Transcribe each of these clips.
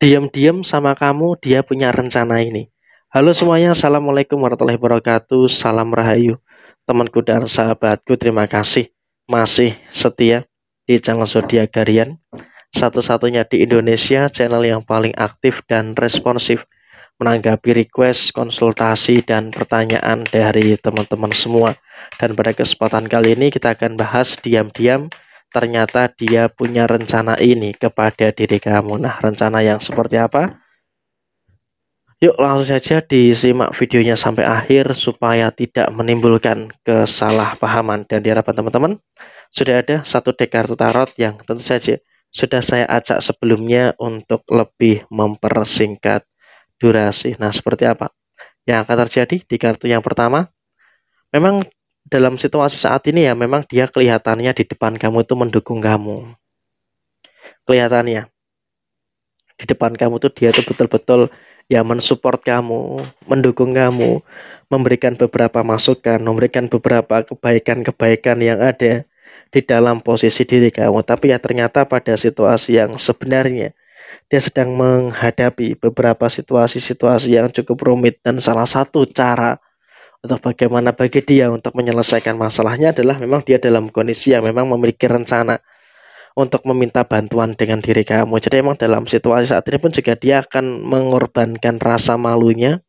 Diam-diam sama kamu dia punya rencana ini. Halo semuanya, assalamualaikum warahmatullahi wabarakatuh. Salam rahayu, temanku dan sahabatku. Terima kasih masih setia di channel Zodiak Harian, satu-satunya di Indonesia channel yang paling aktif dan responsif menanggapi request, konsultasi, dan pertanyaan dari teman-teman semua. Dan pada kesempatan kali ini kita akan bahas diam-diam ternyata dia punya rencana ini kepada diri kamu. Nah, rencana yang seperti apa? Yuk langsung saja disimak videonya sampai akhir supaya tidak menimbulkan kesalahpahaman. Dan diharapkan teman-teman sudah ada satu deck kartu tarot yang tentu saja sudah saya acak sebelumnya untuk lebih mempersingkat durasi. Nah, seperti apa yang akan terjadi di kartu yang pertama? Memang dalam situasi saat ini ya, memang dia kelihatannya di depan kamu itu mendukung kamu. Kelihatannya di depan kamu tuh dia tuh betul-betul ya mensupport kamu, mendukung kamu, memberikan beberapa masukan, memberikan beberapa kebaikan-kebaikan yang ada di dalam posisi diri kamu. Tapi ya ternyata pada situasi yang sebenarnya dia sedang menghadapi beberapa situasi-situasi yang cukup rumit, dan salah satu cara untuk bagaimana bagi dia untuk menyelesaikan masalahnya adalah memang dia dalam kondisi yang memang memiliki rencana untuk meminta bantuan dengan diri kamu. Jadi memang dalam situasi saat ini pun juga dia akan mengorbankan rasa malunya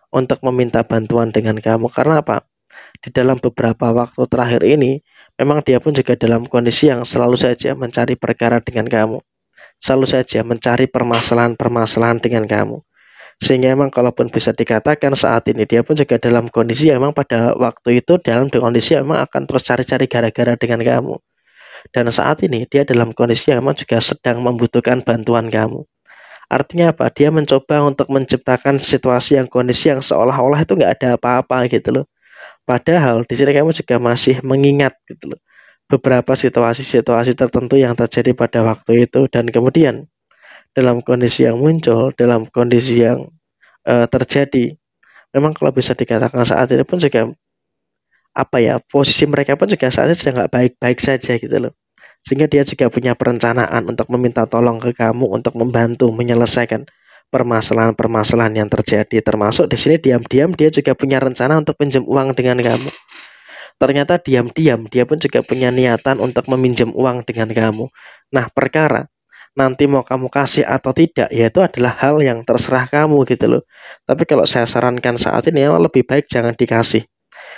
untuk meminta bantuan dengan kamu. Karena apa? Di dalam beberapa waktu terakhir ini memang dia pun juga dalam kondisi yang selalu saja mencari perkara dengan kamu, selalu saja mencari permasalahan-permasalahan dengan kamu. Sehingga memang kalaupun bisa dikatakan saat ini dia pun juga dalam kondisi yang memang pada waktu itu dalam kondisi yang memang akan terus cari-cari gara-gara dengan kamu. Dan saat ini dia dalam kondisi yang memang juga sedang membutuhkan bantuan kamu. Artinya apa? Dia mencoba untuk menciptakan situasi yang kondisi yang seolah-olah itu nggak ada apa-apa gitu loh. Padahal di sini kamu juga masih mengingat gitu loh beberapa situasi-situasi tertentu yang terjadi pada waktu itu, dan kemudian dalam kondisi yang muncul, dalam kondisi yang terjadi, memang kalau bisa dikatakan saat ini pun juga apa ya, posisi mereka pun juga saat ini sedang nggak baik-baik saja gitu loh. Sehingga dia juga punya perencanaan untuk meminta tolong ke kamu untuk membantu menyelesaikan permasalahan-permasalahan yang terjadi. Termasuk di sini diam-diam dia juga punya rencana untuk pinjam uang dengan kamu. Ternyata diam-diam dia pun juga punya niatan untuk meminjam uang dengan kamu. Nah, perkara nanti mau kamu kasih atau tidak, ya itu adalah hal yang terserah kamu gitu loh. Tapi kalau saya sarankan saat ini ya lebih baik jangan dikasih,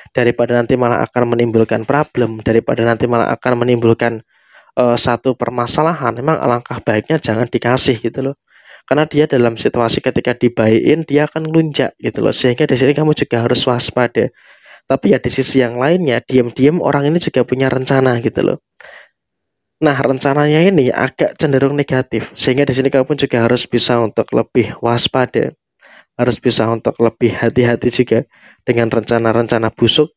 daripada nanti malah akan menimbulkan problem, daripada nanti malah akan menimbulkan satu permasalahan. Memang alangkah baiknya jangan dikasih gitu loh. Karena dia dalam situasi ketika dibaikin dia akan lunjak gitu loh. Sehingga di sini kamu juga harus waspada. Tapi ya di sisi yang lainnya diam-diam orang ini juga punya rencana gitu loh. Nah, rencananya ini agak cenderung negatif. Sehingga di sini kamu pun juga harus bisa untuk lebih waspada, harus bisa untuk lebih hati-hati juga dengan rencana-rencana busuk,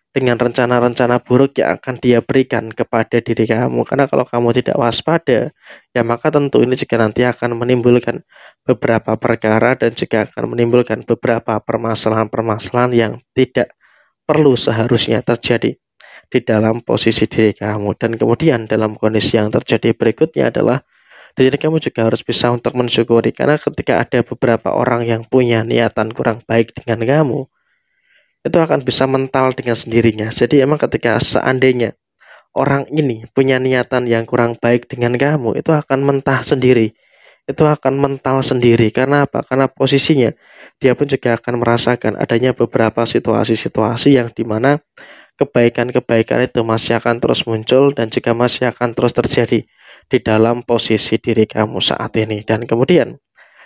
dengan rencana-rencana buruk yang akan dia berikan kepada diri kamu. Karena kalau kamu tidak waspada, ya maka tentu ini juga nanti akan menimbulkan beberapa perkara dan juga akan menimbulkan beberapa permasalahan-permasalahan yang tidak perlu seharusnya terjadi di dalam posisi diri kamu. Dan kemudian dalam kondisi yang terjadi berikutnya adalah di sini kamu juga harus bisa untuk mensyukuri, karena ketika ada beberapa orang yang punya niatan kurang baik dengan kamu, itu akan bisa mental dengan sendirinya. Jadi emang ketika seandainya orang ini punya niatan yang kurang baik dengan kamu, itu akan mentah sendiri, itu akan mental sendiri. Karena apa? Karena posisinya dia pun juga akan merasakan adanya beberapa situasi-situasi yang dimana kebaikan-kebaikan itu masih akan terus muncul dan juga masih akan terus terjadi di dalam posisi diri kamu saat ini. Dan kemudian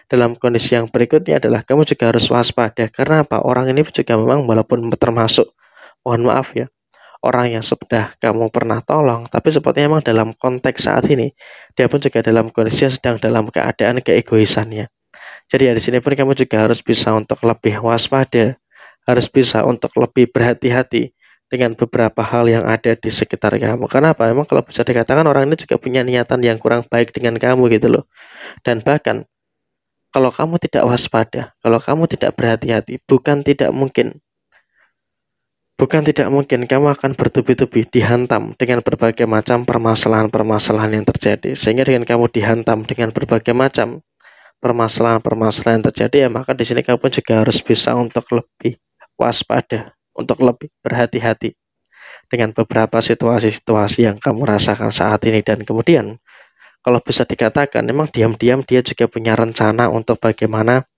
dalam kondisi yang berikutnya adalah kamu juga harus waspada. Karena apa? Orang ini juga memang walaupun termasuk, mohon maaf ya, orang yang sudah kamu pernah tolong, tapi sepertinya memang dalam konteks saat ini dia pun juga dalam kondisi sedang dalam keadaan keegoisannya. Jadi ya di sini pun kamu juga harus bisa untuk lebih waspada, harus bisa untuk lebih berhati-hati dengan beberapa hal yang ada di sekitar kamu. Karena apa? Memang kalau bisa dikatakan orang ini juga punya niatan yang kurang baik dengan kamu gitu loh. Dan bahkan kalau kamu tidak waspada, kalau kamu tidak berhati-hati, bukan tidak mungkin kamu akan bertubi-tubi dihantam dengan berbagai macam permasalahan-permasalahan yang terjadi. Sehingga dengan kamu dihantam dengan berbagai macam permasalahan-permasalahan terjadi, ya maka di sini kamu juga harus bisa untuk lebih waspada, untuk lebih berhati-hati dengan beberapa situasi-situasi yang kamu rasakan saat ini. Dan kemudian kalau bisa dikatakan memang diam-diam dia juga punya rencana untuk bagaimana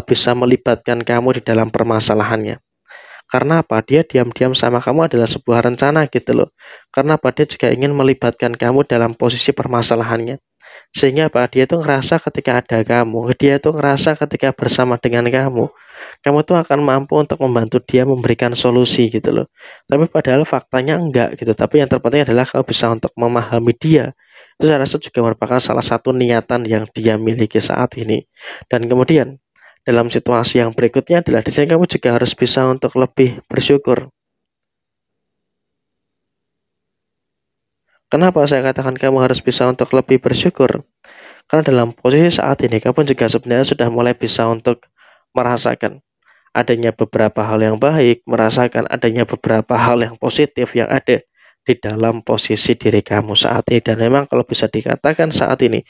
bisa melibatkan kamu di dalam permasalahannya. Karena apa? Dia diam-diam sama kamu adalah sebuah rencana gitu loh. Karena apa? Dia juga ingin melibatkan kamu dalam posisi permasalahannya. Sehingga apa? Dia tuh ngerasa ketika ada kamu, dia tuh ngerasa ketika bersama dengan kamu tuh akan mampu untuk membantu dia memberikan solusi gitu loh. Tapi padahal faktanya enggak gitu. Tapi yang terpenting adalah kamu bisa untuk memahami dia. Itu saya rasa juga merupakan salah satu niatan yang dia miliki saat ini. Dan kemudian dalam situasi yang berikutnya adalah di sini kamu juga harus bisa untuk lebih bersyukur. Kenapa saya katakan kamu harus bisa untuk lebih bersyukur? Karena dalam posisi saat ini kamu juga sebenarnya sudah mulai bisa untuk merasakan adanya beberapa hal yang baik, merasakan adanya beberapa hal yang positif yang ada di dalam posisi diri kamu saat ini. Dan memang kalau bisa dikatakan saat ini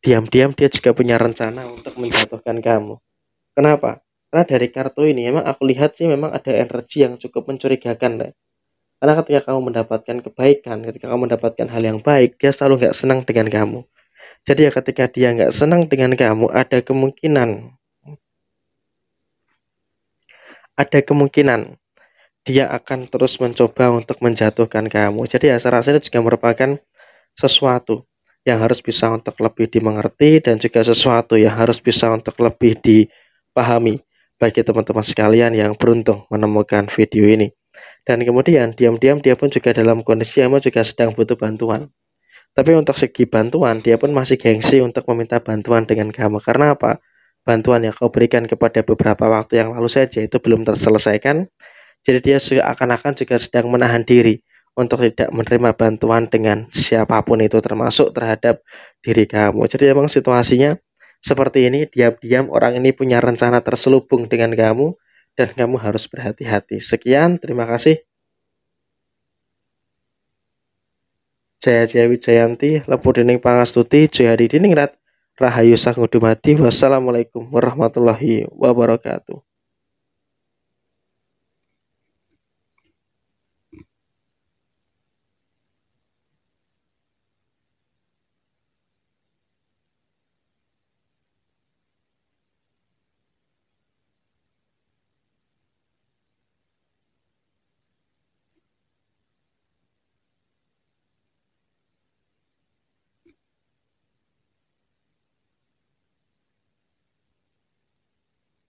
diam-diam dia juga punya rencana untuk menjatuhkan kamu. Kenapa? Karena dari kartu ini memang aku lihat sih memang ada energi yang cukup mencurigakan deh. Karena ketika kamu mendapatkan kebaikan, ketika kamu mendapatkan hal yang baik, dia selalu nggak senang dengan kamu. Jadi ya ketika dia nggak senang dengan kamu, ada kemungkinan dia akan terus mencoba untuk menjatuhkan kamu. Jadi ya saya rasa ini juga merupakan sesuatu yang harus bisa untuk lebih dimengerti dan juga sesuatu yang harus bisa untuk lebih dipahami bagi teman-teman sekalian yang beruntung menemukan video ini. Dan kemudian diam-diam dia pun juga dalam kondisi yang juga sedang butuh bantuan. Tapi untuk segi bantuan, dia pun masih gengsi untuk meminta bantuan dengan kamu. Karena apa? Bantuan yang kau berikan kepada beberapa waktu yang lalu saja itu belum terselesaikan. Jadi dia seakan-akan juga sedang menahan diri untuk tidak menerima bantuan dengan siapapun itu, termasuk terhadap diri kamu. Jadi memang situasinya seperti ini, diam-diam orang ini punya rencana terselubung dengan kamu dan kamu harus berhati-hati. Sekian, terima kasih. Jaya Jaya Wijayanti, Lepu Dening Pangastuti, Jaya Diningrat, Rahayu Sang Udumati. Wassalamualaikum warahmatullahi wabarakatuh.